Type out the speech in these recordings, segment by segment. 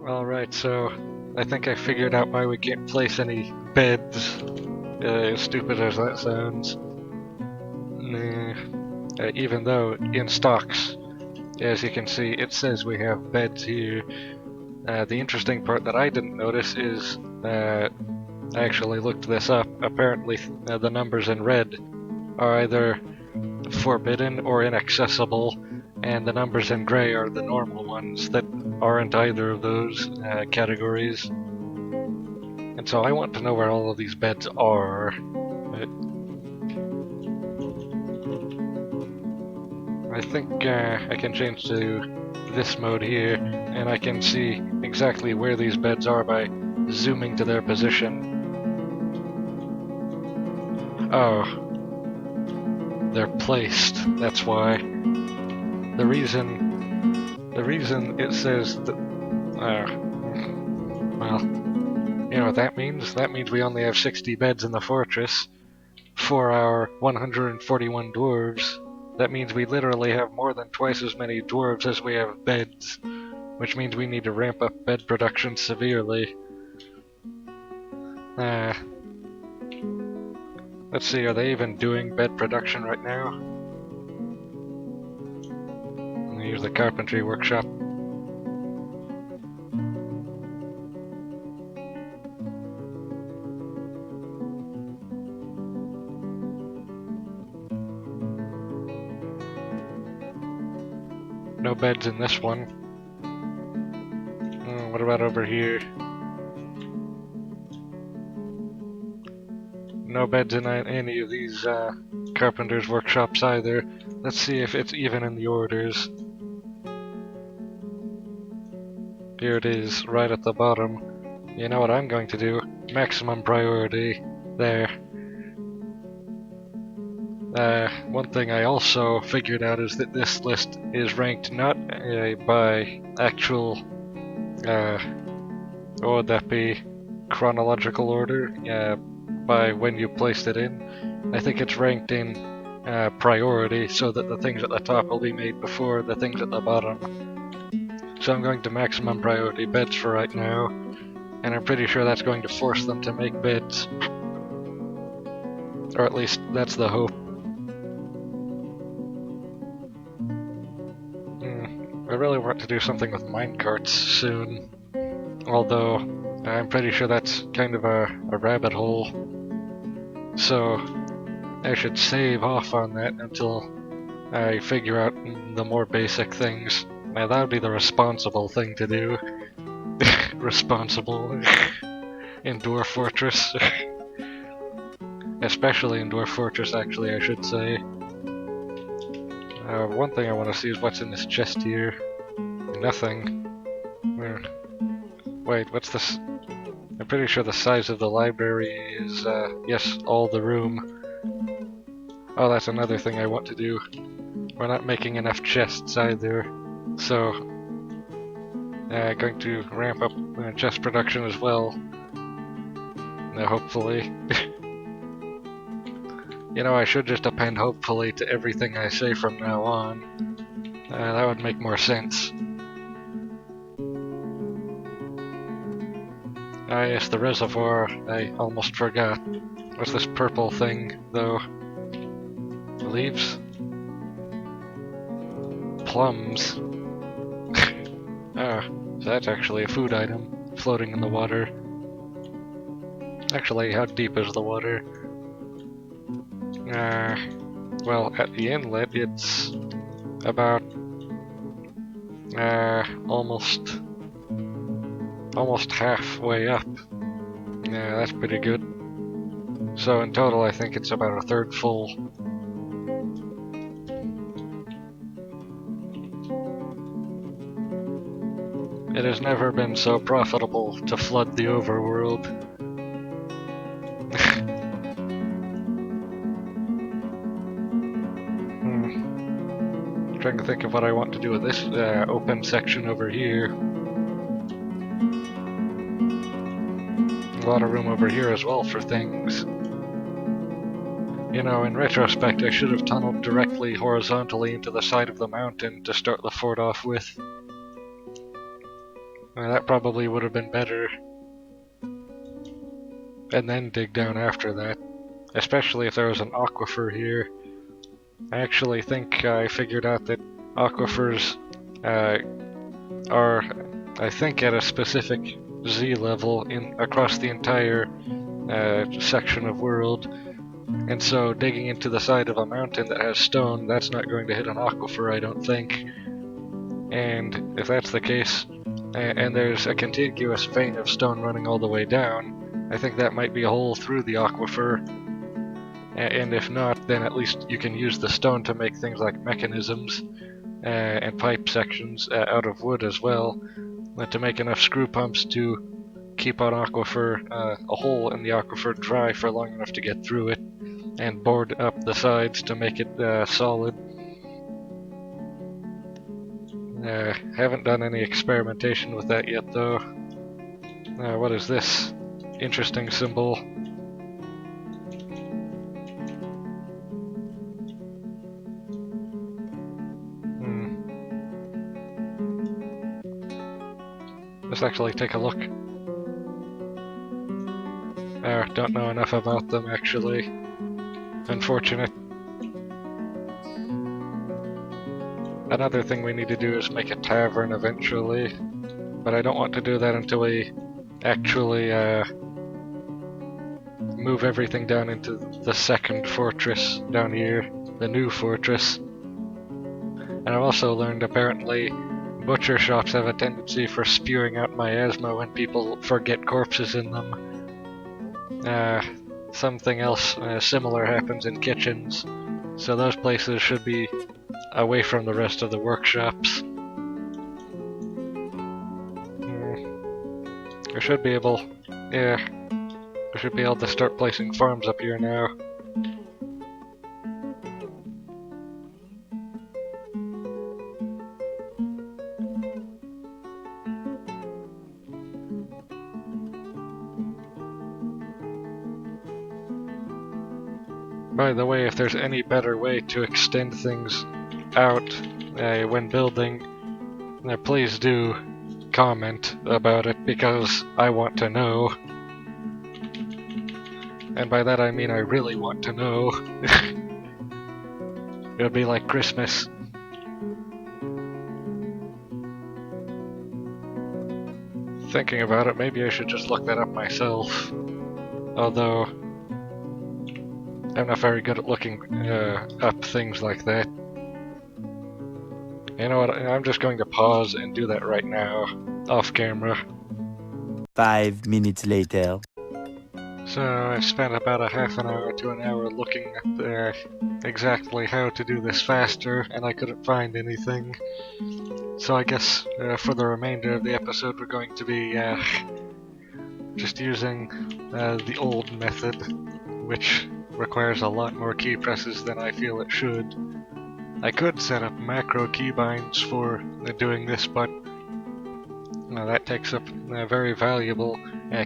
Alright, so I think I figured out why we can't place any beds, as stupid as that sounds. Even though in stocks, as you can see, it says we have beds here. The interesting part that I didn't notice is, I actually looked this up, apparently the numbers in red are either forbidden or inaccessible, and the numbers in grey are the normal ones that aren't either of those categories. And so I want to know where all of these beds are. I think I can change to this mode here, and I can see exactly where these beds are by zooming to their position. Oh. They're placed, that's why. The reason it says that, well, you know what that means? That means we only have 60 beds in the fortress for our 141 dwarves. That means we literally have more than twice as many dwarves as we have beds, which means we need to ramp up bed production severely. Let's see, are they even doing bed production right now? Here's the carpentry workshop. No beds in this one. What about over here? No beds in any of these carpenters' workshops either. Let's see if it's even in the orders. Here it is, right at the bottom. You know what I'm going to do? Maximum priority. There. One thing I also figured out is that this list is ranked not by actual, what would that be? Chronological order? By when you placed it in. I think it's ranked in priority so that the things at the top will be made before the things at the bottom. So I'm going to maximum priority beds for right now, and I'm pretty sure that's going to force them to make beds. Or at least that's the hope. I really want to do something with minecarts soon, although I'm pretty sure that's kind of a rabbit hole. So I should save off on that until I figure out the more basic things. Now that would be the responsible thing to do. Responsible in Dwarf Fortress. Especially in Dwarf Fortress, actually, I should say. One thing I want to see is what's in this chest here. Nothing. Wait, what's this? I'm pretty sure the size of the library is, yes, all the room. Oh, that's another thing I want to do. We're not making enough chests either, so going to ramp up chest production as well. Hopefully. You know, I should just append hopefully to everything I say from now on. That would make more sense. Ah yes, the reservoir, I almost forgot. What's this purple thing, though? Leaves? Plums. So that's actually a food item, floating in the water. Actually, how deep is the water? Well, at the inlet, it's about, almost halfway up. Yeah, that's pretty good. So in total, I think it's about a third full. It has never been so profitable to flood the overworld. Trying to think of what I want to do with this open section over here. A lot of room over here as well for things. You know, in retrospect, I should have tunneled directly horizontally into the side of the mountain to start the fort off with. That probably would have been better. And then dig down after that. Especially if there was an aquifer here. I actually think I figured out that aquifers are, I think, at a specific Z level across the entire section of world. And so digging into the side of a mountain that has stone, that's not going to hit an aquifer, I don't think. And if that's the case, and there's a contiguous vein of stone running all the way down, I think that might be a hole through the aquifer. And if not, then at least you can use the stone to make things like mechanisms and pipe sections out of wood as well, to make enough screw pumps to keep an aquifer, a hole in the aquifer dry for long enough to get through it, and board up the sides to make it solid. Haven't done any experimentation with that yet though. What is this interesting symbol? Let's actually take a look. Don't know enough about them actually. Unfortunate. Another thing we need to do is make a tavern eventually, but I don't want to do that until we actually move everything down into the second fortress down here, the new fortress. And I've also learned apparently butcher shops have a tendency for spewing out miasma when people forget corpses in them. Something else similar happens in kitchens, so those places should be away from the rest of the workshops. I should be able, I should be able to start placing farms up here now. By the way, if there's any better way to extend things out when building, please do comment about it, because I want to know. And by that I mean I really want to know. It would be like Christmas. Thinking about it, maybe I should just look that up myself. Although I'm not very good at looking up things like that. You know what, I'm just going to pause and do that right now, off camera. 5 minutes later. So I spent about a half an hour to an hour looking at exactly how to do this faster, and I couldn't find anything. So I guess for the remainder of the episode we're going to be just using the old method, which requires a lot more key presses than I feel it should. I could set up macro keybinds for doing this, but that takes up very valuable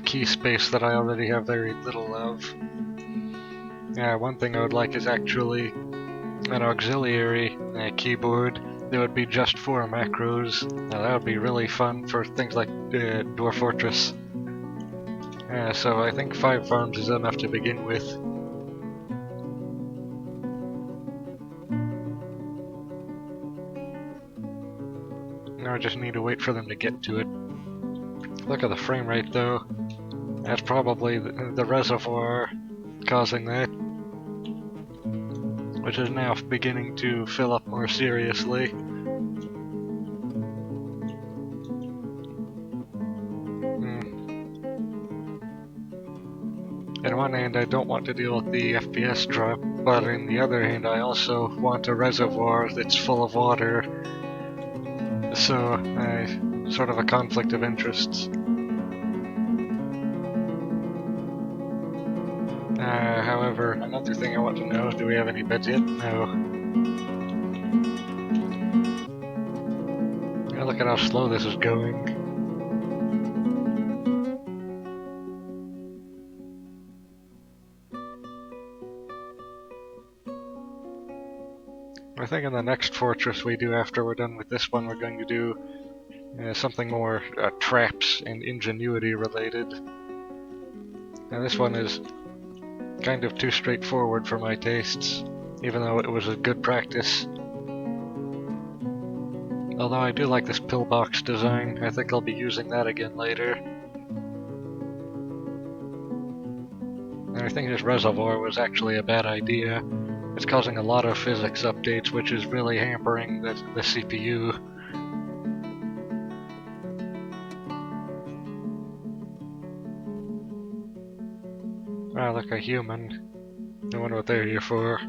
key space that I already have very little of. One thing I would like is actually an auxiliary keyboard that would be just for macros. That would be really fun for things like Dwarf Fortress. So I think 5 farms is enough to begin with. Now I just need to wait for them to get to it. Look at the frame rate though. That's probably the reservoir causing that, which is now beginning to fill up more seriously. On one hand, I don't want to deal with the FPS drop, but on the other hand, I also want a reservoir that's full of water. So, sort of a conflict of interests. However, another thing I want to know, do we have any beds yet? No. Look at how slow this is going. I think in the next fortress we do after we're done with this one, we're going to do something more traps and ingenuity related. Now this one is kind of too straightforward for my tastes, even though it was a good practice. Although I do like this pillbox design, I think I'll be using that again later. And I think this reservoir was actually a bad idea. It's causing a lot of physics updates, which is really hampering the CPU. Ah, look, a human. I wonder what they're here for.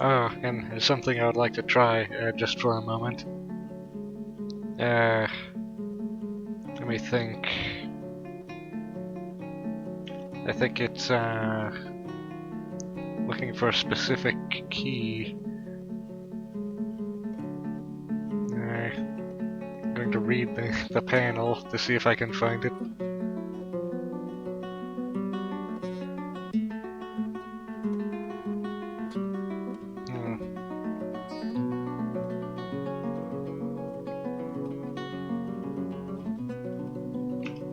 Oh, and something I would like to try, just for a moment. Let me think. I think it's, looking for a specific key. I'm going to read the panel to see if I can find it.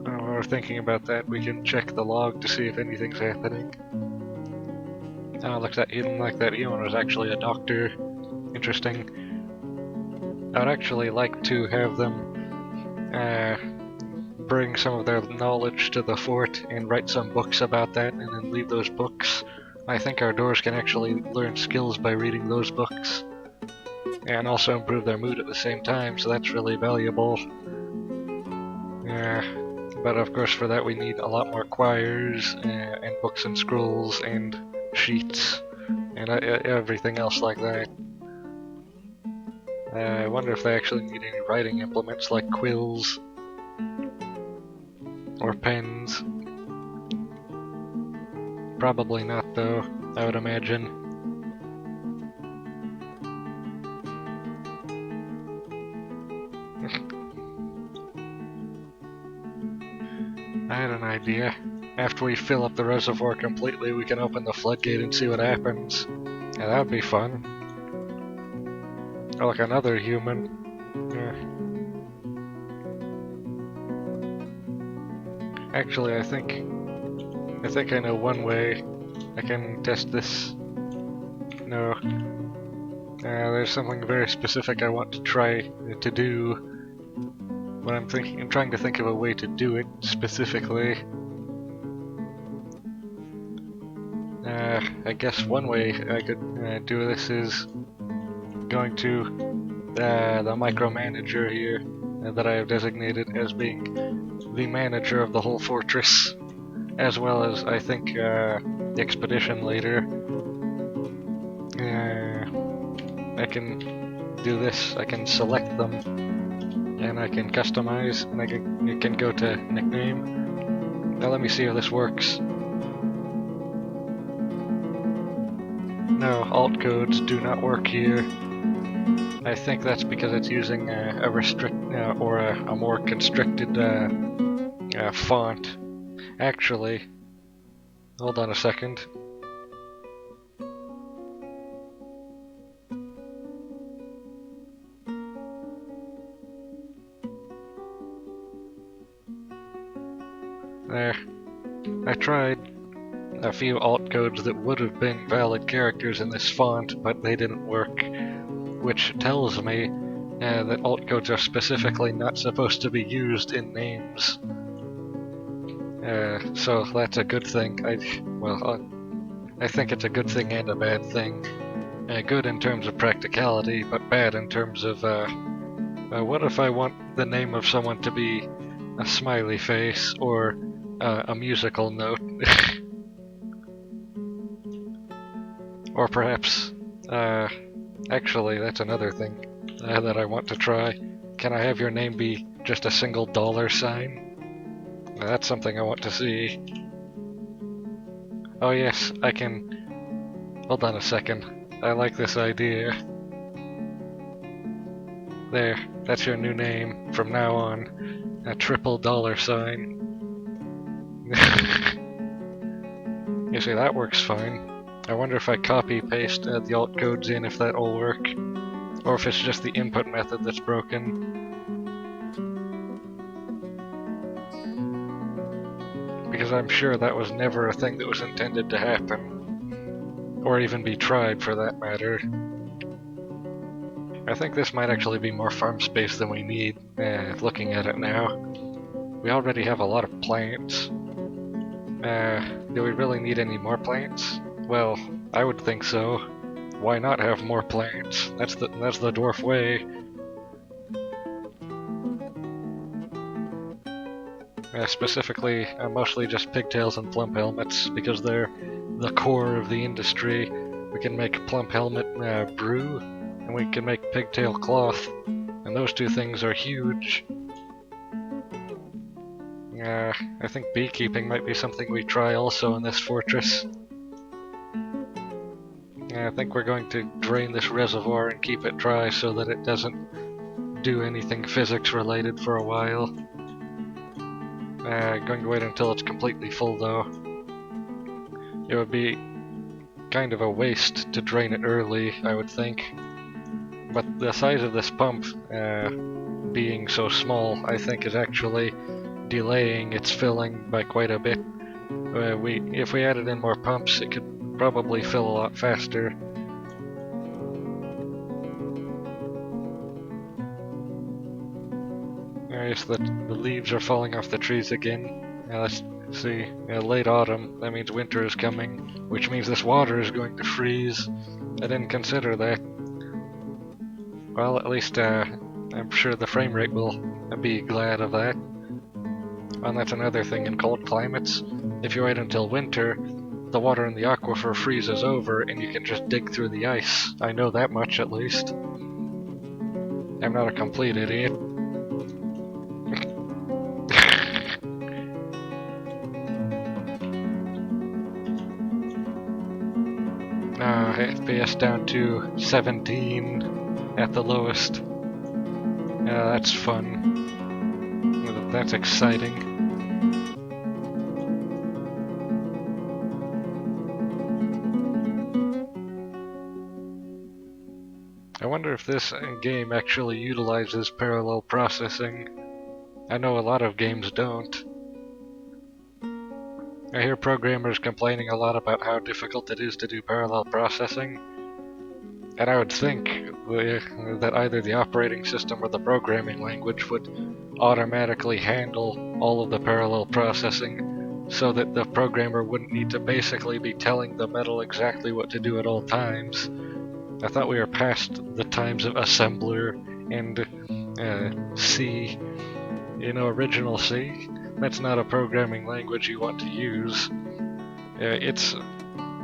While we're thinking about that, we can check the log to see if anything's happening. Oh, looks like that human was actually a doctor. Interesting. I'd actually like to have them bring some of their knowledge to the fort and write some books about that and then leave those books. I think our doors can actually learn skills by reading those books and also improve their mood at the same time, so that's really valuable. But of course for that we need a lot more quires and books and scrolls and sheets and everything else like that. I wonder if they actually need any writing implements like quills or pens. Probably not though, I would imagine. I had an idea. After we fill up the reservoir completely, we can open the floodgate and see what happens. Yeah, that would be fun. Oh, like another human. Actually, I think I know one way I can test this. No. There's something very specific I want to try to do. But I'm trying to think of a way to do it specifically. I guess one way I could do this is going to the micromanager here that I have designated as being the manager of the whole fortress, as well as I think the expedition leader. I can do this. I can select them, and I can customize, and you can go to nickname. Now let me see if this works. No, alt codes do not work here. I think that's because it's using a more constricted font. Actually, hold on a second. There. I tried a few alt codes that would have been valid characters in this font, but they didn't work, which tells me that alt codes are specifically not supposed to be used in names. So that's a good thing. I think it's a good thing and a bad thing. Good in terms of practicality, but bad in terms of what if I want the name of someone to be a smiley face or a musical note? Or perhaps, actually that's another thing that I want to try. Can I have your name be just a single $sign? That's something I want to see. Oh yes, I can... Hold on a second. I like this idea. There, that's your new name from now on. A triple $sign. You see, that works fine. I wonder if I copy-paste the alt codes in, if that'll work. Or if it's just the input method that's broken. Because I'm sure that was never a thing that was intended to happen. Or even be tried, for that matter. I think this might actually be more farm space than we need, looking at it now. We already have a lot of plants. Do we really need any more plants? Well, I would think so. Why not have more plants? That's the dwarf way. Specifically, mostly just pigtails and plump helmets, because they're the core of the industry. We can make plump helmet brew, and we can make pigtail cloth, and those two things are huge. I think beekeeping might be something we try also in this fortress. I think we're going to drain this reservoir and keep it dry so that it doesn't do anything physics related for a while. Going to wait until it's completely full though. It would be kind of a waste to drain it early, I would think. But the size of this pump being so small, I think is actually delaying its filling by quite a bit. If we added in more pumps, it could probably fill a lot faster. Yes, the leaves are falling off the trees again. Let's see, late autumn, that means winter is coming, which means this water is going to freeze. I didn't consider that. Well, at least I'm sure the frame rate will be glad of that. And that's another thing in cold climates. If you wait until winter, the water in the aquifer freezes over and you can just dig through the ice. I know that much at least. I'm not a complete idiot. FPS down to 17 at the lowest. That's fun. That's exciting. I wonder if this game actually utilizes parallel processing. I know a lot of games don't. I hear programmers complaining a lot about how difficult it is to do parallel processing, and I would think that either the operating system or the programming language would automatically handle all of the parallel processing so that the programmer wouldn't need to basically be telling the metal exactly what to do at all times. I thought we were past the times of assembler and C, original C. That's not a programming language you want to use. It's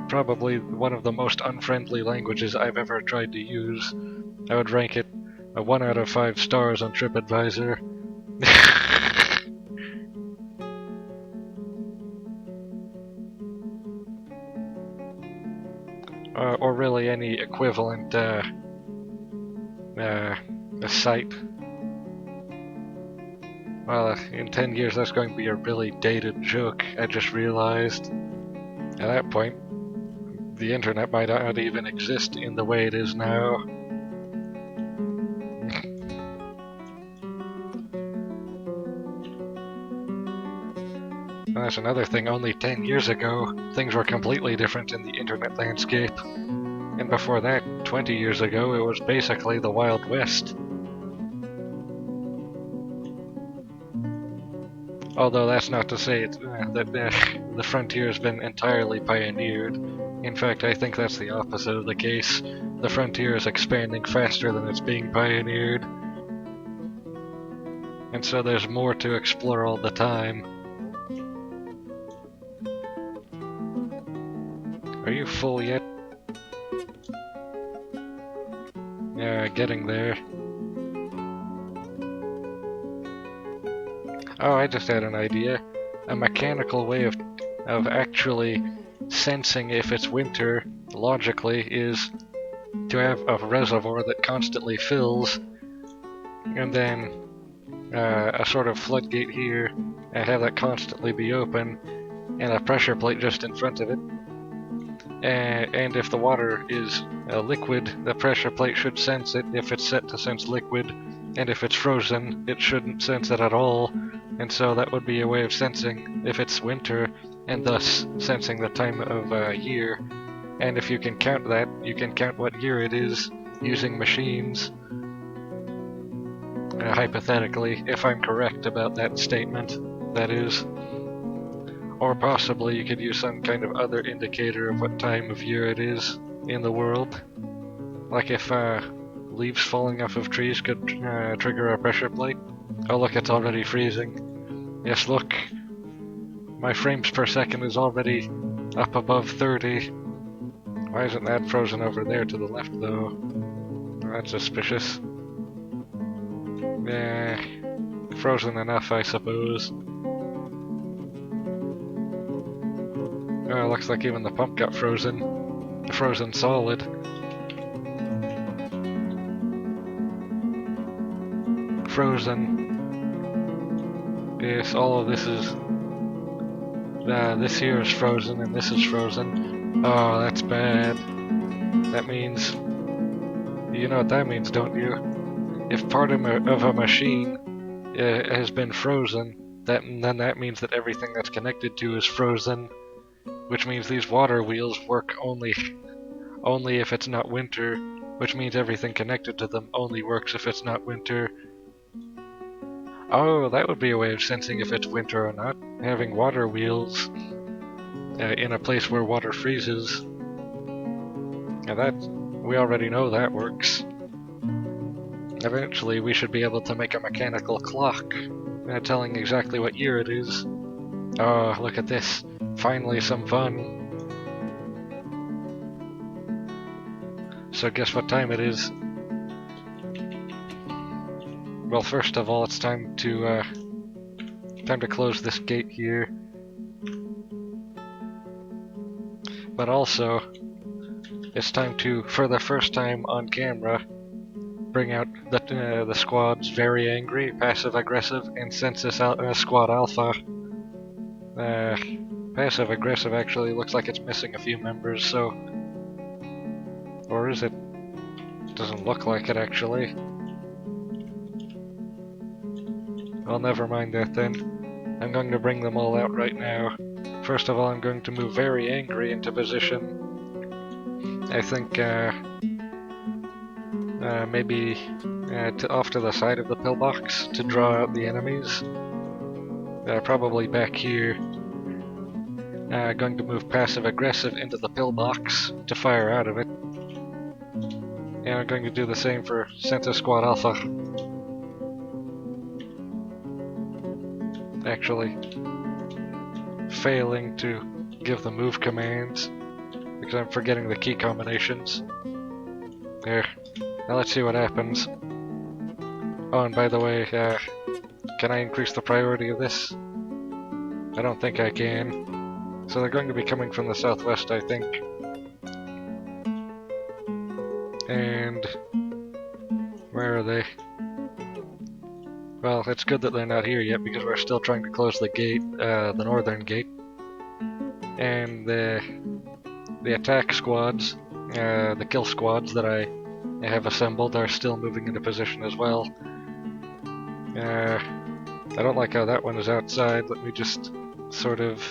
probably one of the most unfriendly languages I've ever tried to use. I would rank it a 1 out of 5 stars on TripAdvisor. Or really any equivalent site. Well, in 10 years that's going to be a really dated joke, I just realized. At that point, the internet might not even exist in the way it is now. That's another thing, only 10 years ago, things were completely different in the internet landscape. And before that, 20 years ago, it was basically the Wild West. Although that's not to say that the frontier has been entirely pioneered. In fact, I think that's the opposite of the case. The frontier is expanding faster than it's being pioneered. And so there's more to explore all the time. Are you full yet? Yeah, getting there. Oh, I just had an idea. A mechanical way of actually sensing if it's winter, logically, is to have a reservoir that constantly fills, and then a sort of floodgate here, and have that constantly be open, and a pressure plate just in front of it. And if the water is liquid, the pressure plate should sense it if it's set to sense liquid, and if it's frozen, it shouldn't sense it at all, and so that would be a way of sensing if it's winter, and thus sensing the time of year. And if you can count that, you can count what year it is using machines. Hypothetically, if I'm correct about that statement, that is. Or possibly you could use some kind of other indicator of what time of year it is in the world. Like if leaves falling off of trees could trigger a pressure plate. Oh look, it's already freezing. Yes, look. My frames per second is already up above 30. Why isn't that frozen over there to the left though? That's suspicious. Yeah, frozen enough I suppose. Oh, looks like even the pump got frozen. Frozen solid. Frozen. Yes, all of this is... this here is frozen and this is frozen. Oh, that's bad. That means... You know what that means, don't you? If part of a machine has been frozen, then that means that everything that's connected to is frozen. Which means these water wheels work only if it's not winter, which means everything connected to them only works if it's not winter. Oh, that would be a way of sensing if it's winter or not, having water wheels in a place where water freezes. Now that, we already know that works. Eventually we should be able to make a mechanical clock telling exactly what year it is. Oh, look at this. Finally some fun. So guess what time it is? Well, first of all, it's time to close this gate here. But also, it's time to, for the first time on camera, bring out the squads very angry, passive aggressive, and census squad alpha. Passive aggressive actually looks like it's missing a few members, so... Or is it? Doesn't look like it actually. Well, never mind that then. I'm going to bring them all out right now. First of all, I'm going to move very angry into position. I think maybe off to the side of the pillbox to draw out the enemies. Probably back here. Going to move passive-aggressive into the pillbox to fire out of it. And I'm going to do the same for Center Squad Alpha. Actually, failing to give the move commands because I'm forgetting the key combinations. There. Now let's see what happens. Oh, and by the way, can I increase the priority of this? I don't think I can. So they're going to be coming from the southwest, I think. And... where are they? Well, it's good that they're not here yet because we're still trying to close the gate, the northern gate. And the attack squads, the kill squads that I have assembled are still moving into position as well. I don't like how that one is outside. Let me just sort of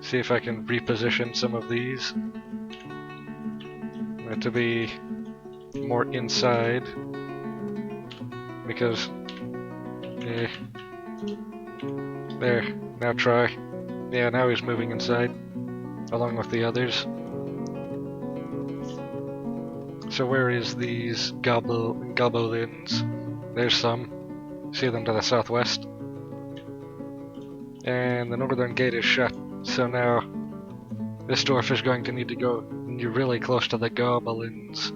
see if I can reposition some of these to be more inside, because there, now try. Yeah, now he's moving inside along with the others. So where is these goblins? There's some. See them to the southwest. And the northern gate is shut. So now, this dwarf is going to need to go really close to the goblins.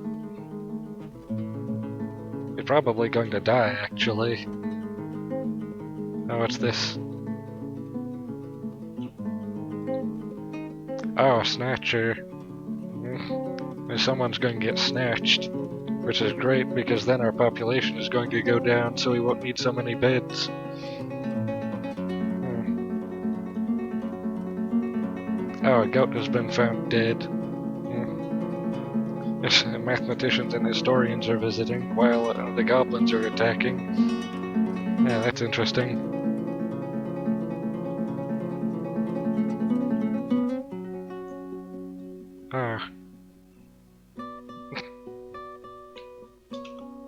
You're probably going to die, actually. Oh, what's this? Oh, a snatcher. Someone's going to get snatched. Which is great, because then our population is going to go down, so we won't need so many beds. Oh, a goat has been found dead. Mathematicians and historians are visiting while the goblins are attacking. Yeah, that's interesting. Ah.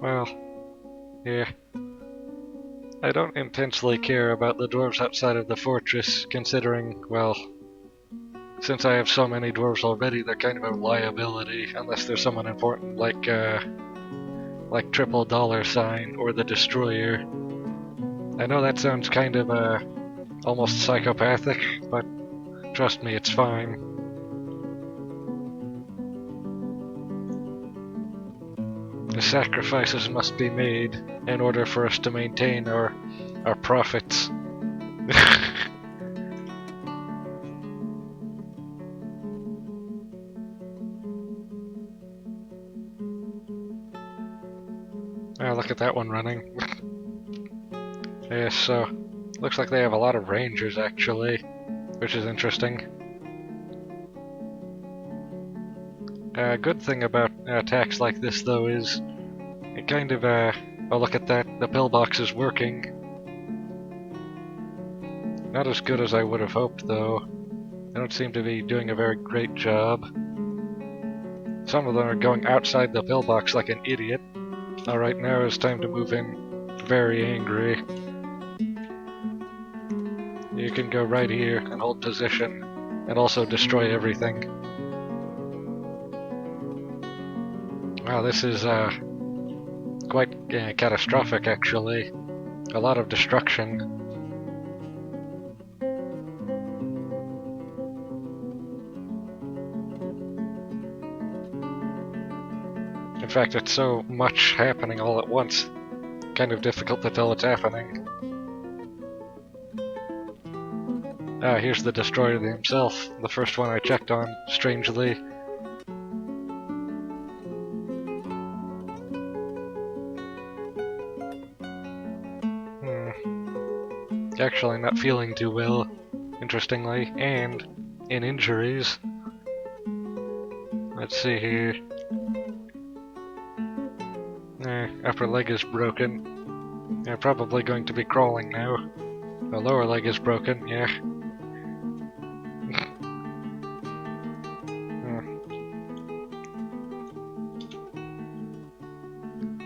Well, yeah. I don't intensely care about the dwarves outside of the fortress, considering, well, since I have so many dwarves already, they're kind of a liability, unless there's someone important like Triple Dollar Sign or the Destroyer. I know that sounds kind of, almost psychopathic, but trust me, it's fine. The sacrifices must be made in order for us to maintain our profits. Oh, look at that one running. Yeah, so looks like they have a lot of rangers actually, which is interesting. A good thing about attacks like this though is it kind of oh, look at that, the pillbox is working. Not as good as I would have hoped though. They don't seem to be doing a very great job. Some of them are going outside the pillbox like an idiot. Alright, now it's time to move in very angry. You can go right here and hold position and also destroy everything. Wow, this is quite catastrophic actually. A lot of destruction. In fact, it's so much happening all at once. Kind of difficult to tell what's happening. Ah, here's the Destroyer himself. The first one I checked on, strangely. Actually not feeling too well, interestingly, and in injuries. Let's see here. Upper leg is broken. Yeah, probably going to be crawling now. The lower leg is broken, yeah.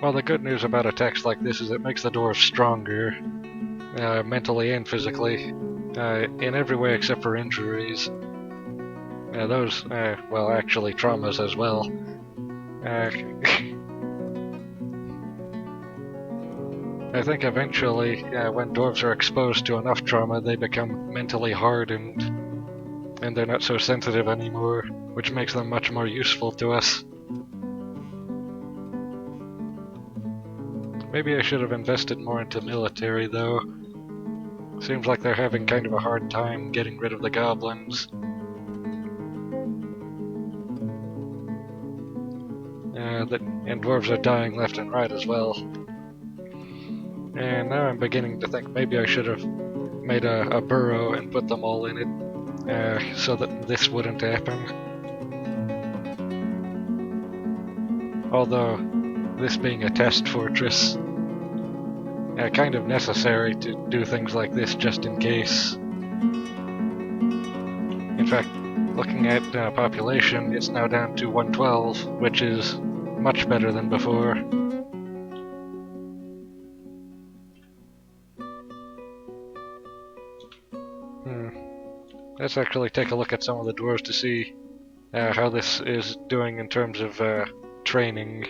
Well, the good news about attacks like this is it makes the dwarves stronger, mentally and physically, in every way except for injuries. Those, well, actually traumas as well. I think eventually, when dwarves are exposed to enough trauma, they become mentally hardened, and they're not so sensitive anymore, which makes them much more useful to us. Maybe I should have invested more into military, though. Seems like they're having kind of a hard time getting rid of the goblins. And dwarves are dying left and right as well. And now I'm beginning to think maybe I should have made a burrow and put them all in it, so that this wouldn't happen. Although, this being a test fortress, kind of necessary to do things like this just in case. In fact, looking at population, it's now down to 112, which is much better than before. Let's actually take a look at some of the dwarves to see how this is doing in terms of training.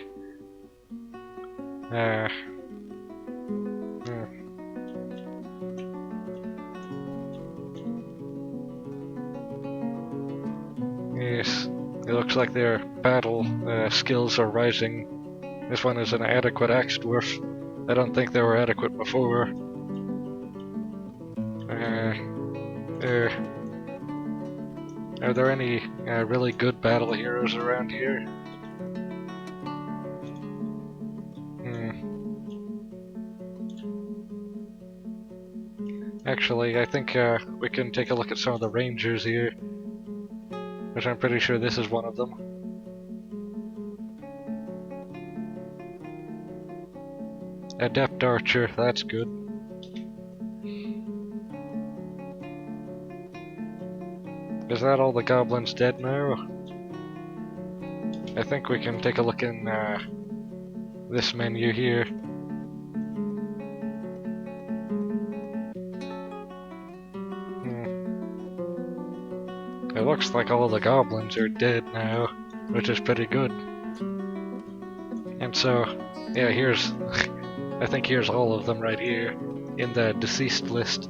Yes, it looks like their battle skills are rising. This one is an adequate axe dwarf. I don't think they were adequate before. Are there any really good battle heroes around here? Actually, I think we can take a look at some of the rangers here, which I'm pretty sure this is one of them. adept archer, that's good. Is that all the goblins dead now? I think we can take a look in this menu here. It looks like all the goblins are dead now, which is pretty good. And so, yeah, here's, I think here's all of them right here in the deceased list.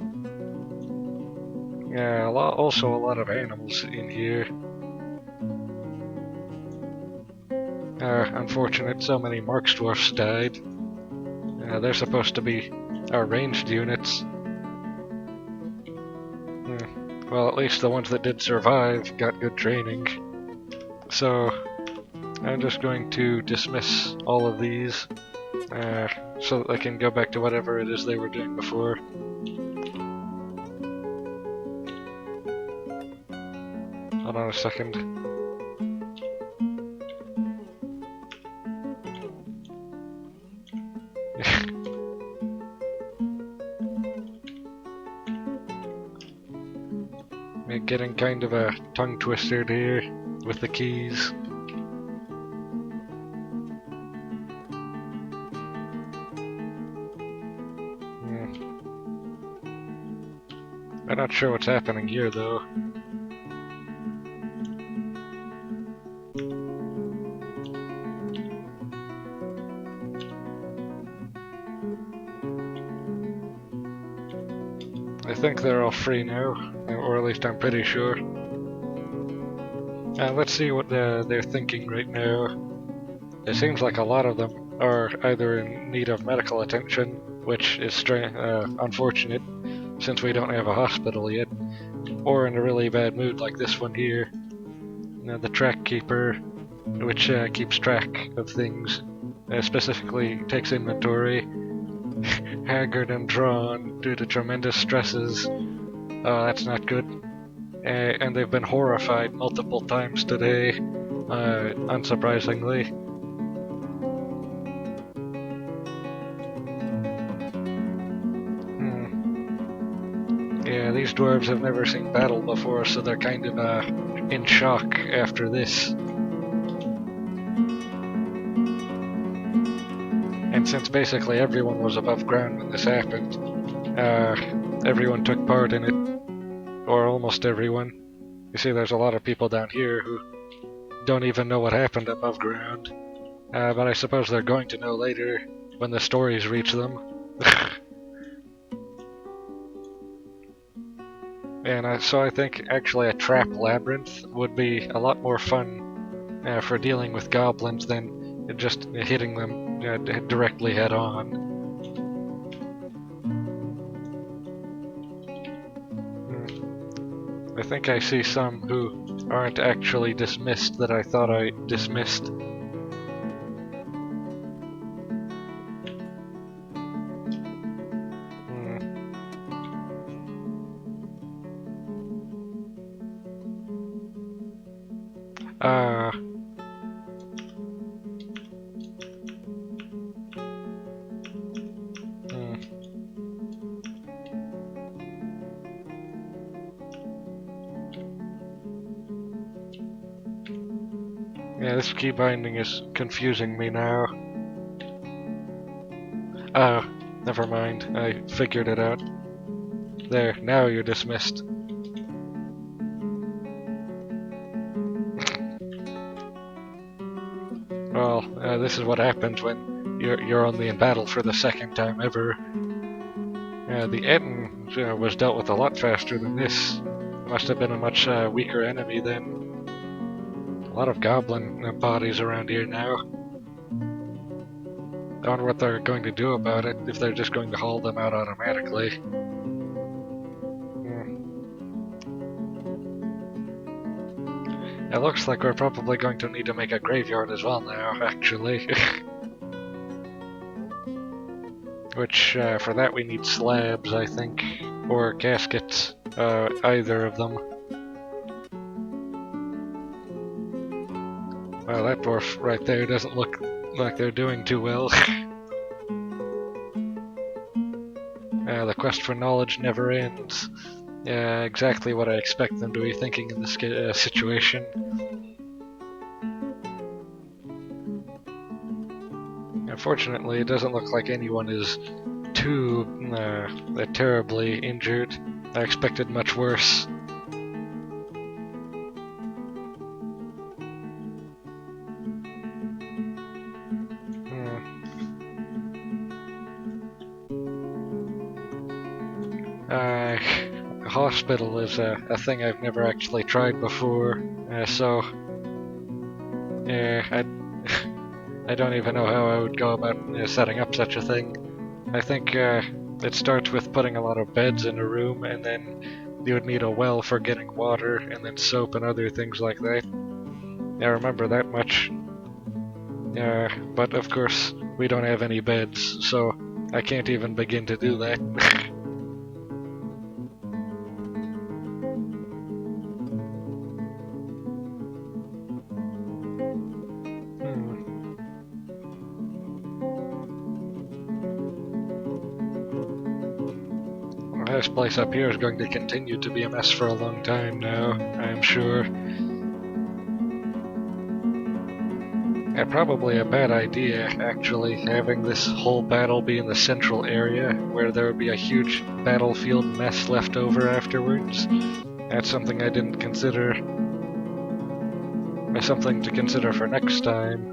Yeah, also a lot of animals in here. Unfortunate, so many Marks Dwarfs died. They're supposed to be our ranged units. Well, at least the ones that did survive got good training. So, I'm just going to dismiss all of these, so that they can go back to whatever it is they were doing before. Hold on a second. Getting kind of a tongue twister here with the keys. I'm not sure what's happening here though. I think they're all free now, or at least I'm pretty sure. Let's see what they're thinking right now. It seems like a lot of them are either in need of medical attention, which is unfortunate since we don't have a hospital yet, or in a really bad mood like this one here. The track keeper, which keeps track of things, specifically takes inventory. Haggard and drawn due to tremendous stresses. Oh, that's not good. And they've been horrified multiple times today, unsurprisingly. Yeah, these dwarves have never seen battle before, so they're kind of in shock after this. And since basically everyone was above ground when this happened, everyone took part in it. Or almost everyone. You see, there's a lot of people down here who don't even know what happened above ground. But I suppose they're going to know later when the stories reach them. And so I think actually a trap labyrinth would be a lot more fun for dealing with goblins than just hitting them directly head on. I think I see some who aren't actually dismissed that I thought I dismissed. Yeah, this key binding is confusing me now. Oh, never mind. I figured it out. There, now you're dismissed. Well, this is what happens when you're only in battle for the second time ever. The Etten was dealt with a lot faster than this. Must have been a much weaker enemy then. A lot of goblin bodies around here now. I wonder what they're going to do about it, if they're just going to haul them out automatically. It looks like we're probably going to need to make a graveyard as well now, actually. Which, for that we need slabs, I think. Or caskets. Either of them. Well, that dwarf right there doesn't look like they're doing too well. The quest for knowledge never ends. Exactly what I expect them to be thinking in this situation. Unfortunately, it doesn't look like anyone is too terribly injured. I expected much worse. Hospital is a thing I've never actually tried before, so I don't even know how I would go about setting up such a thing. I think it starts with putting a lot of beds in a room, and then you would need a well for getting water, and then soap and other things like that. I remember that much. But of course, we don't have any beds, so I can't even begin to do that. This place up here is going to continue to be a mess for a long time now, I'm sure. Yeah, probably a bad idea, actually, having this whole battle be in the central area, where there would be a huge battlefield mess left over afterwards. That's something I didn't consider. Something to consider for next time.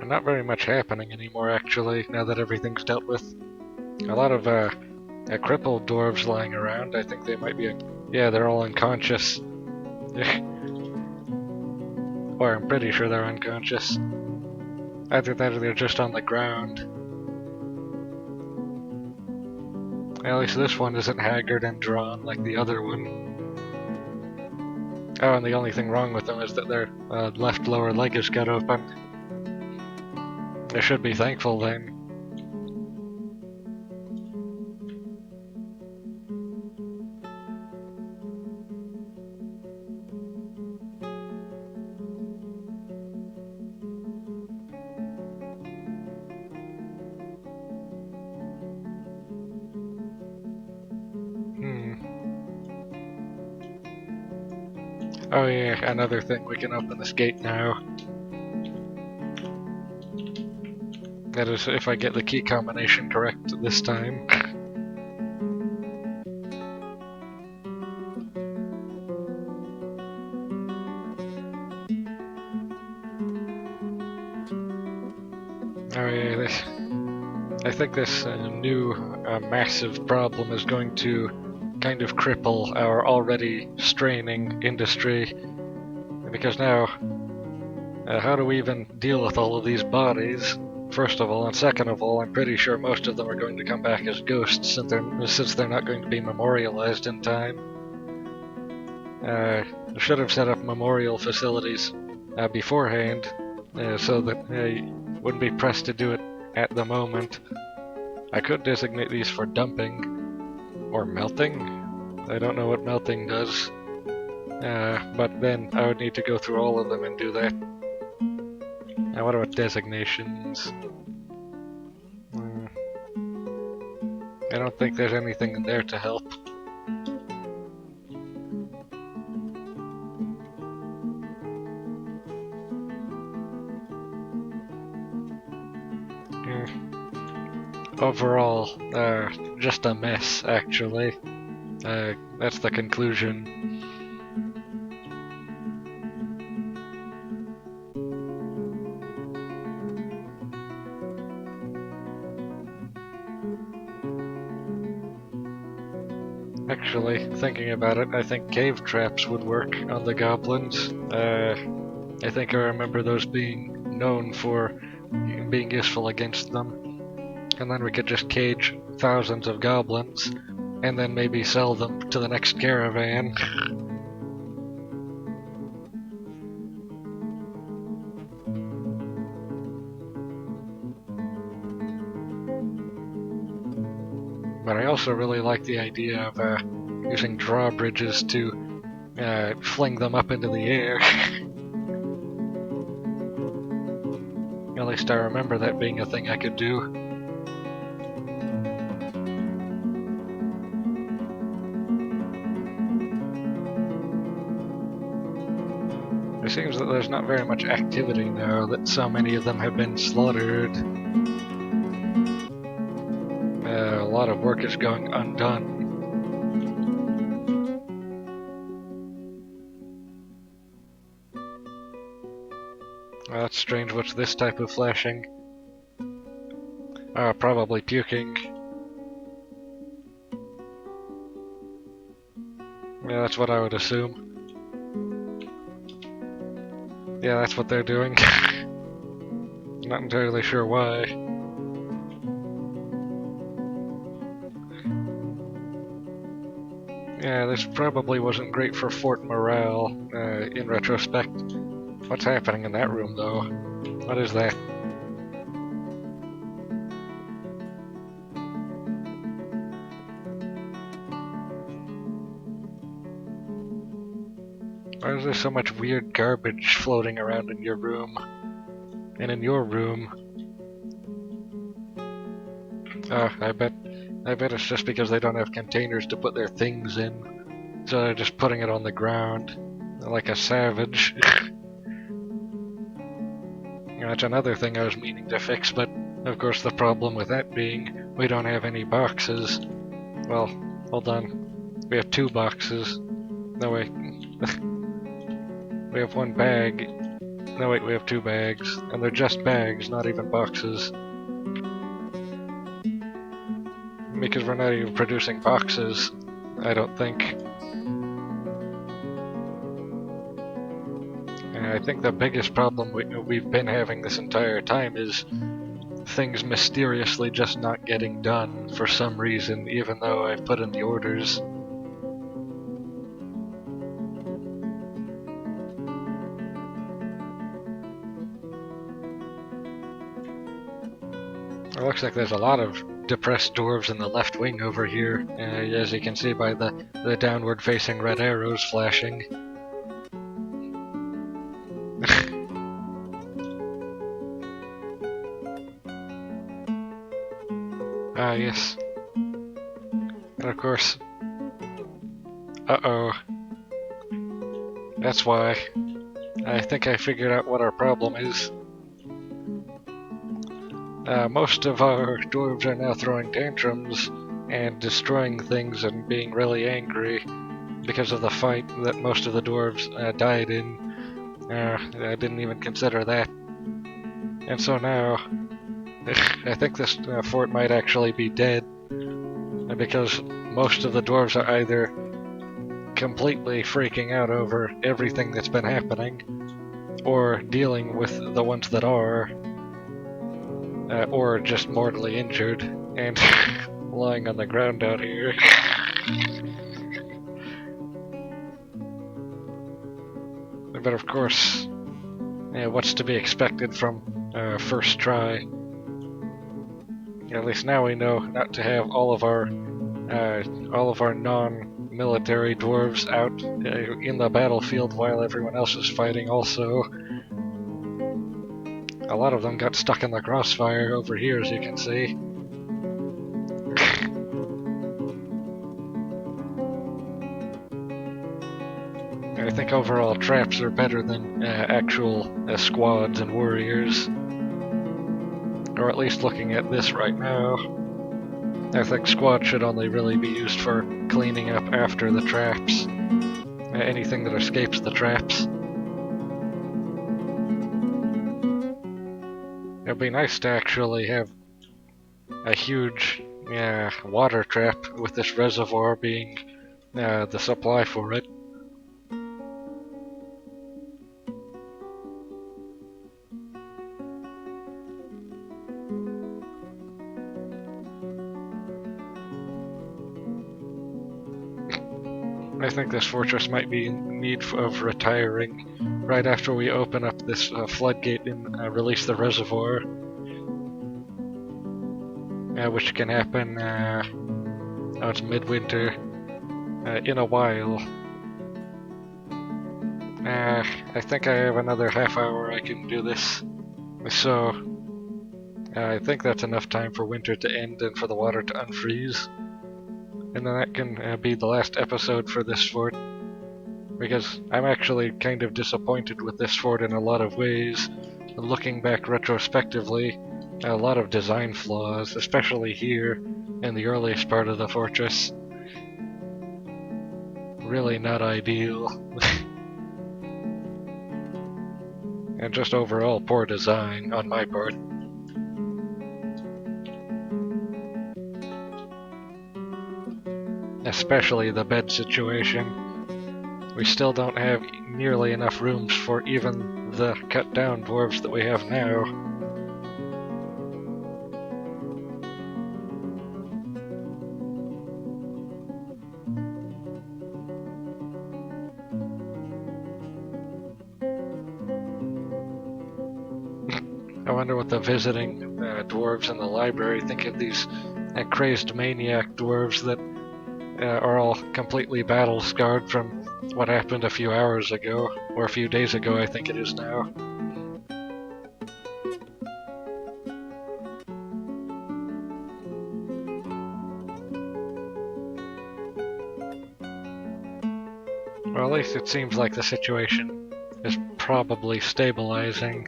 Not very much happening anymore, actually, now that everything's dealt with. A lot of crippled dwarves lying around. I think they might be... Yeah, they're all unconscious. Or I'm pretty sure they're unconscious. Either that or they're just on the ground. At least this one isn't haggard and drawn like the other one. Oh, and the only thing wrong with them is that their left lower leg is cut open. I should be thankful then. Oh yeah, another thing, we can open this gate now. That is, if I get the key combination correct this time. Oh yeah, I think this new massive problem is going to kind of cripple our already straining industry. Because now, how do we even deal with all of these bodies? First of all, and second of all, I'm pretty sure most of them are going to come back as ghosts since they're not going to be memorialized in time. Should have set up memorial facilities beforehand so that you wouldn't be pressed to do it at the moment. I could designate these for dumping or melting. I don't know what melting does, but then I would need to go through all of them and do that. Now what about designations? I don't think there's anything in there to help. Overall, just a mess, actually. That's the conclusion. Actually, thinking about it, I think cave traps would work on the goblins. I think I remember those being known for being useful against them. And then we could just cage thousands of goblins, and then maybe sell them to the next caravan. But I also really like the idea of using drawbridges to fling them up into the air. At least I remember that being a thing I could do. It seems that there's not very much activity now, that so many of them have been slaughtered. A lot of work is going undone. Well, that's strange, what's this type of flashing? Probably puking. Yeah, that's what I would assume. Yeah, that's what they're doing. Not entirely sure why. Yeah, this probably wasn't great for fort morale, in retrospect. What's happening in that room, though? What is that? Why is there so much weird garbage floating around in your room? And in your room? Oh, I bet it's just because they don't have containers to put their things in. So they're just putting it on the ground. Like a savage. That's another thing I was meaning to fix, but of course the problem with that being we don't have any boxes. Well, hold on. We have 2 boxes. No, wait. We have 1 bag. No, wait, we have 2 bags. And they're just bags, not even boxes. Because we're not even producing boxes, I don't think. And I think the biggest problem we've been having this entire time is things mysteriously just not getting done for some reason, even though I've put in the orders. It looks like there's a lot of depressed dwarves in the left wing over here, as you can see by the downward facing red arrows flashing. Ah, yes. And of course... Uh-oh. That's why. I think I figured out what our problem is. Most of our dwarves are now throwing tantrums and destroying things and being really angry because of the fight that most of the dwarves died in. I didn't even consider that. And so now, I think this fort might actually be dead, because most of the dwarves are either completely freaking out over everything that's been happening, or dealing with the ones that are, or just mortally injured and lying on the ground out here. But of course, what's to be expected from first try? At least now we know not to have all of our non-military dwarves out in the battlefield while everyone else is fighting also. A lot of them got stuck in the crossfire over here, as you can see. I think overall traps are better than actual squads and warriors. Or at least looking at this right now. I think squads should only really be used for cleaning up after the traps. Anything that escapes the traps. It'd be nice to actually have a huge water trap with this reservoir being the supply for it. I think this fortress might be in need of retiring right after we open up this floodgate and release the reservoir. Which can happen, oh, it's midwinter. in a while. I think I have another half hour I can do this. So, I think that's enough time for winter to end and for the water to unfreeze. And then that can be the last episode for this fort. Because I'm actually kind of disappointed with this fort in a lot of ways. Looking back retrospectively, a lot of design flaws, especially here in the earliest part of the fortress. Really not ideal. And just overall poor design on my part. Especially the bed situation. We still don't have nearly enough rooms for even the cut down dwarves that we have now. I wonder what the visiting dwarves in the library think of these crazed maniac dwarves that are all completely battle scarred from what happened a few hours ago, or a few days ago I think it is now. Well, at least it seems like the situation is probably stabilizing.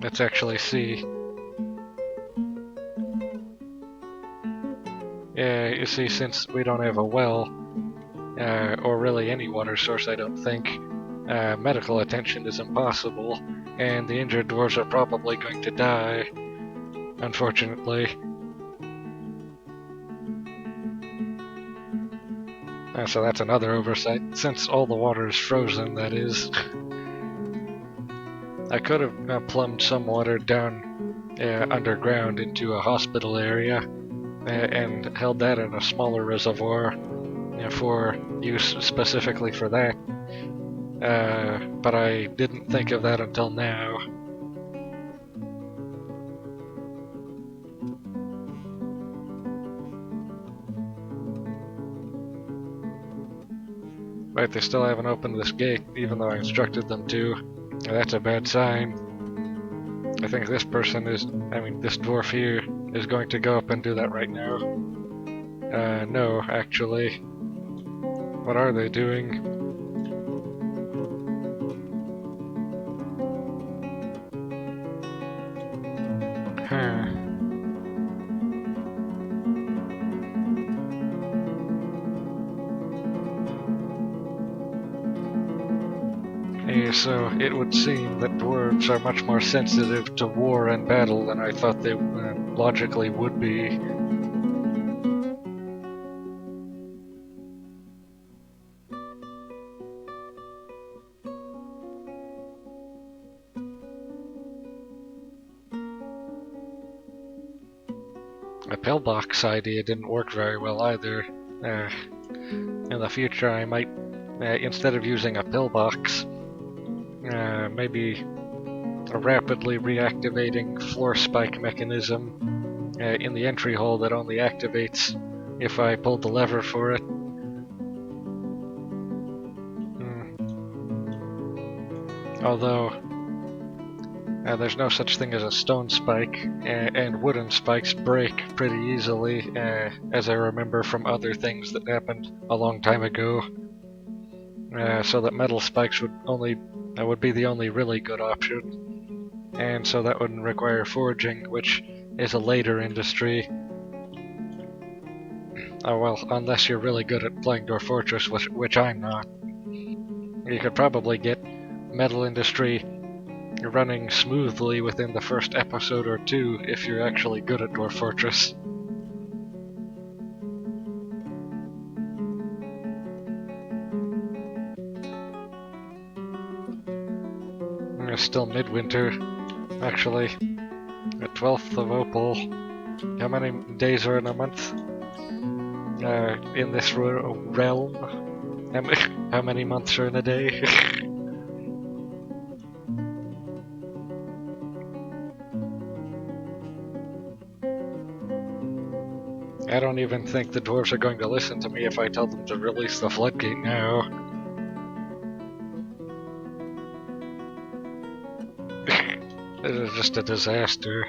Let's actually see. Yeah, you see, since we don't have a well, or really any water source, I don't think, medical attention is impossible, and the injured dwarves are probably going to die, unfortunately. So that's another oversight, since all the water is frozen, that is. I could have plumbed some water down underground into a hospital area, and held that in a smaller reservoir for use specifically for that. But I didn't think of that until now. Right, they still haven't opened this gate, even though I instructed them to. That's a bad sign. I think this person is, this dwarf here is going to go up and do that right now. No, actually. What are they doing? Huh. So it would seem that dwarves are much more sensitive to war and battle than I thought they logically would be. A pillbox idea didn't work very well either. In the future I might, instead of using a pillbox, maybe a rapidly reactivating floor spike mechanism in the entry hole that only activates if I pulled the lever for it. Although there's no such thing as a stone spike, and wooden spikes break pretty easily, as I remember from other things that happened a long time ago. So that metal spikes would be the only really good option, and so that wouldn't require forging, which is a later industry. Oh well, unless you're really good at playing Dwarf Fortress, which I'm not. You could probably get metal industry running smoothly within the first episode or two if you're actually good at Dwarf Fortress. It's still midwinter, actually. The 12th of Opal. How many days are in a month? In this realm? How many months are in a day? I don't even think the dwarves are going to listen to me if I tell them to release the floodgate now. This is just a disaster.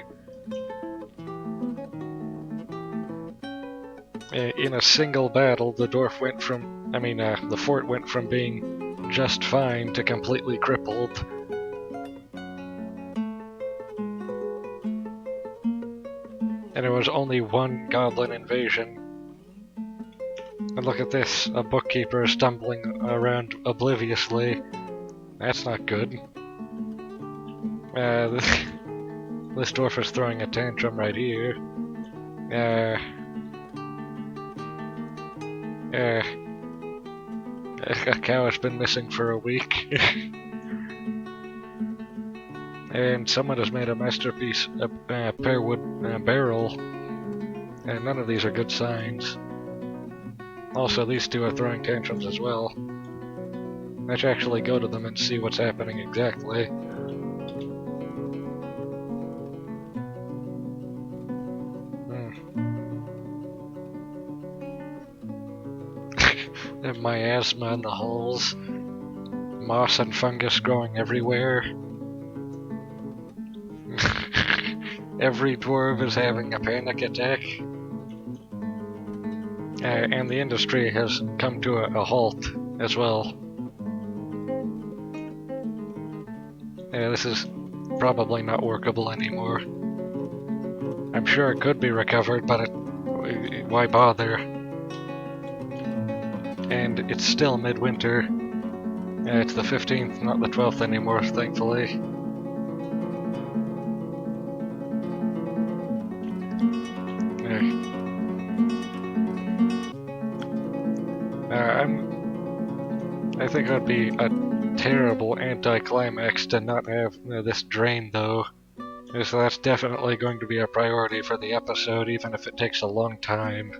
In a single battle, the dwarf went from, the fort went from being just fine to completely crippled. And it was only one goblin invasion. And look at this, a bookkeeper stumbling around obliviously. That's not good. This dwarf is throwing a tantrum right here. A cow has been missing for a week. And someone has made a masterpiece, a pearwood barrel. And none of these are good signs. Also, these two are throwing tantrums as well. I should actually go to them and see what's happening exactly. Miasma in the halls. Moss and fungus growing everywhere. Every dwarf is having a panic attack. And the industry has come to a halt as well. This is probably not workable anymore. I'm sure it could be recovered, but why bother? And it's still midwinter. It's the 15th, not the 12th anymore, thankfully. I think that'd be a terrible anticlimax to not have this drain, though. So that's definitely going to be a priority for the episode, even if it takes a long time.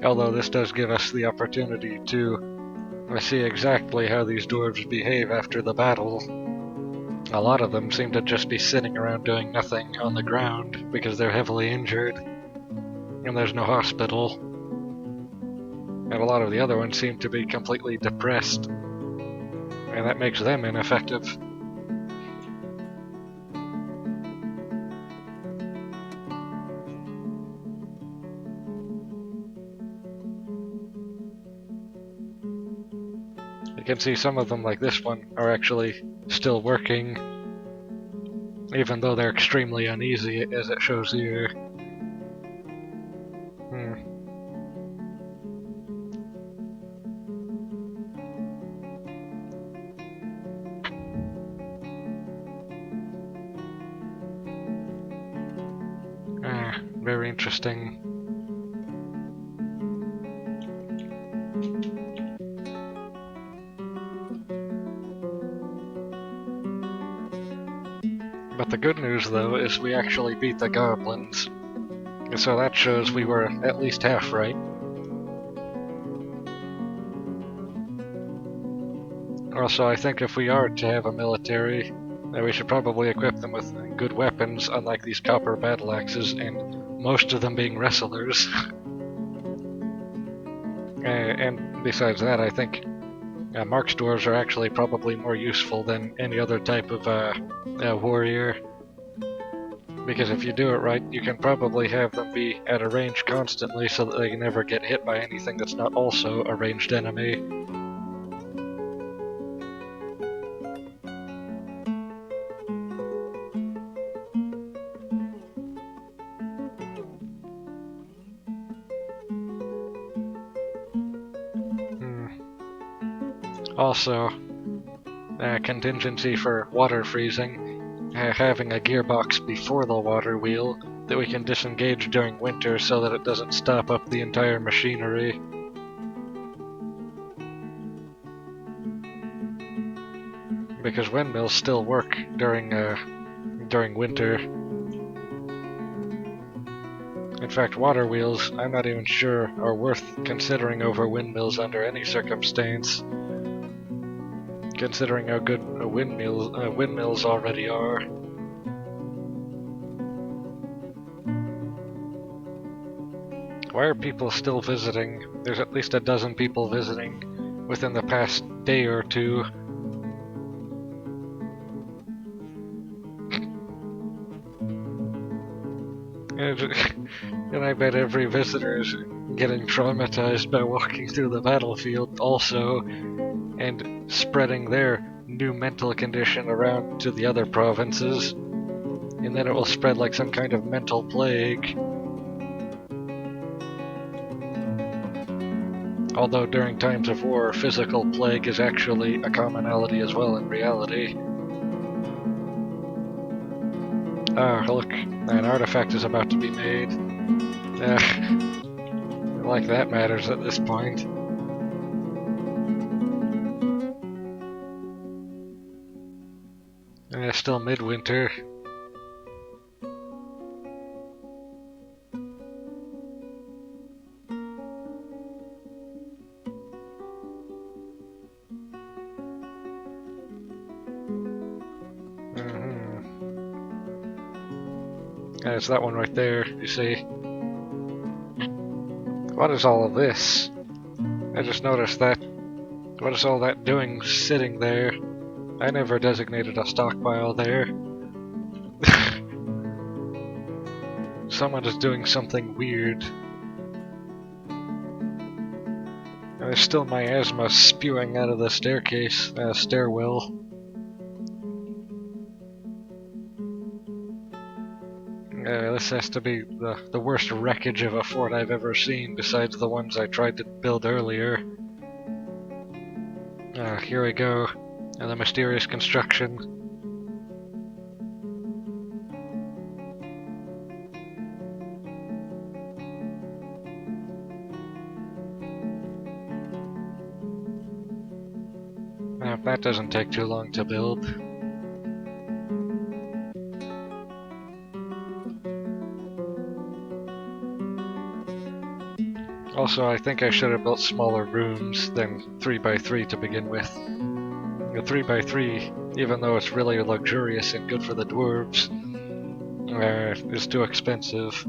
Although this does give us the opportunity to see exactly how these dwarves behave after the battle. A lot of them seem to just be sitting around doing nothing on the ground because they're heavily injured and there's no hospital. And a lot of the other ones seem to be completely depressed, and that makes them ineffective. You can see some of them, like this one, are actually still working, even though they're extremely uneasy, as it shows here. Very interesting. But the good news, though, is we actually beat the goblins. So that shows we were at least half right. Also, I think if we are to have a military, we should probably equip them with good weapons, unlike these copper battle axes, and most of them being wrestlers. And besides that, I think Mark's dwarves are actually probably more useful than any other type of warrior. Because if you do it right, you can probably have them be at a range constantly so that they can never get hit by anything that's not also a ranged enemy. Also, contingency for water freezing, having a gearbox before the water wheel that we can disengage during winter so that it doesn't stop up the entire machinery. Because windmills still work during winter. In fact, water wheels, I'm not even sure, are worth considering over windmills under any circumstance. considering how good windmills already are. Why are people still visiting? There's at least a dozen people visiting within the past day or two. And I bet every visitor is getting traumatized by walking through the battlefield also, and spreading their new mental condition around to the other provinces. And then it will spread like some kind of mental plague. Although during times of war, physical plague is actually a commonality as well in reality. Ah, look, an artifact is about to be made. Like that matters at this point. Still midwinter. It's that one right there, you see. What is all of this? I just noticed that. What is all that doing sitting there? I never designated a stockpile there. Someone is doing something weird. And there's still miasma spewing out of the stairwell. This has to be the worst wreckage of a fort I've ever seen, besides the ones I tried to build earlier. Here we go. And the mysterious construction. That doesn't take too long to build. Also, I think I should have built smaller rooms than 3x3 to begin with. The 3x3, even though it's really luxurious and good for the dwarves, is too expensive.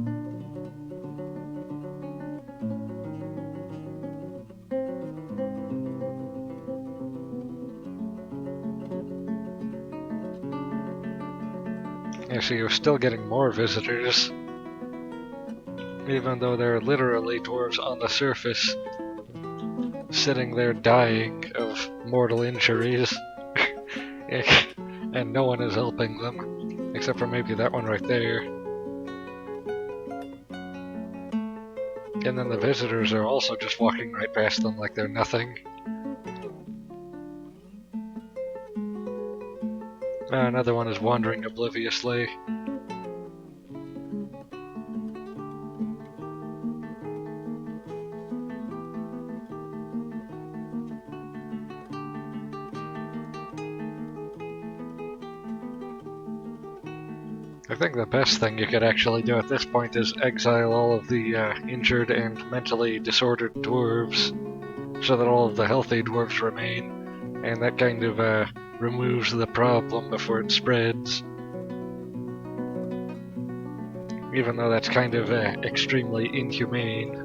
Yeah, so you're still getting more visitors, even though they're literally dwarves on the surface, sitting there dying of mortal injuries, and no one is helping them, except for maybe that one right there. And then the visitors are also just walking right past them like they're nothing. Another one is wandering obliviously. I think the best thing you could actually do at this point is exile all of the injured and mentally disordered dwarves, so that all of the healthy dwarves remain, and that kind of removes the problem before it spreads. Even though that's kind of extremely inhumane.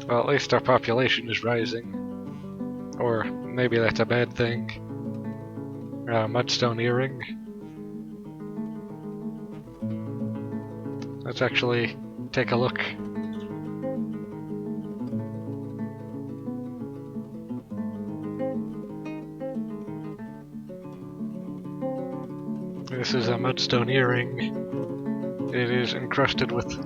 Well, at least our population is rising. Or maybe that's a bad thing. Mudstone earring. Let's actually take a look. This is a mudstone earring. It is encrusted with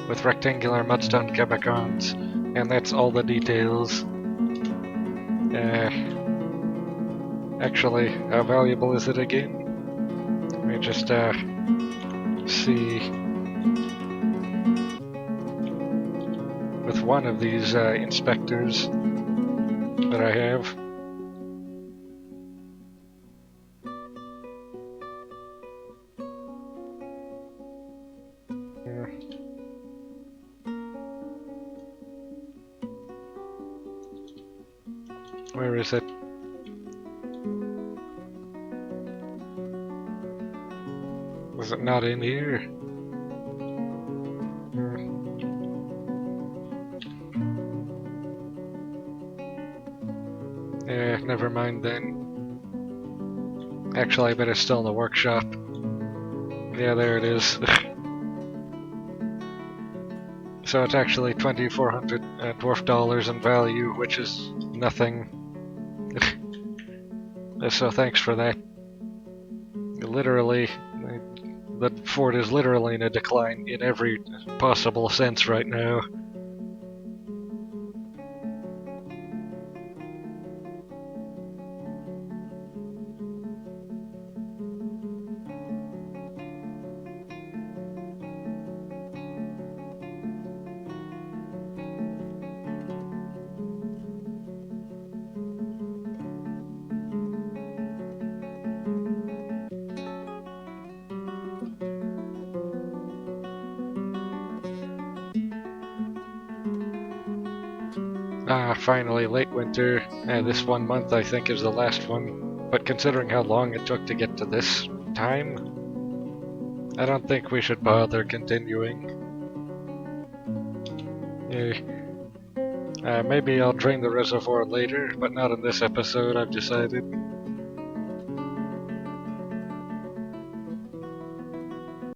with rectangular mudstone cabacons, and that's all the details. Actually, how valuable is it again? Let me just see. With one of these inspectors that I have. Where is it? Was it not in here? Yeah, never mind then. Actually, I bet it's still in the workshop. Yeah, there it is. So it's actually 2,400 dwarf dollars in value, which is nothing. So thanks for that. Literally, the fort is literally in a decline in every possible sense right now. Ah, finally, late winter. This 1 month I think is the last one. But considering how long it took to get to this time, I don't think we should bother continuing. Maybe I'll drain the reservoir later, but not in this episode, I've decided.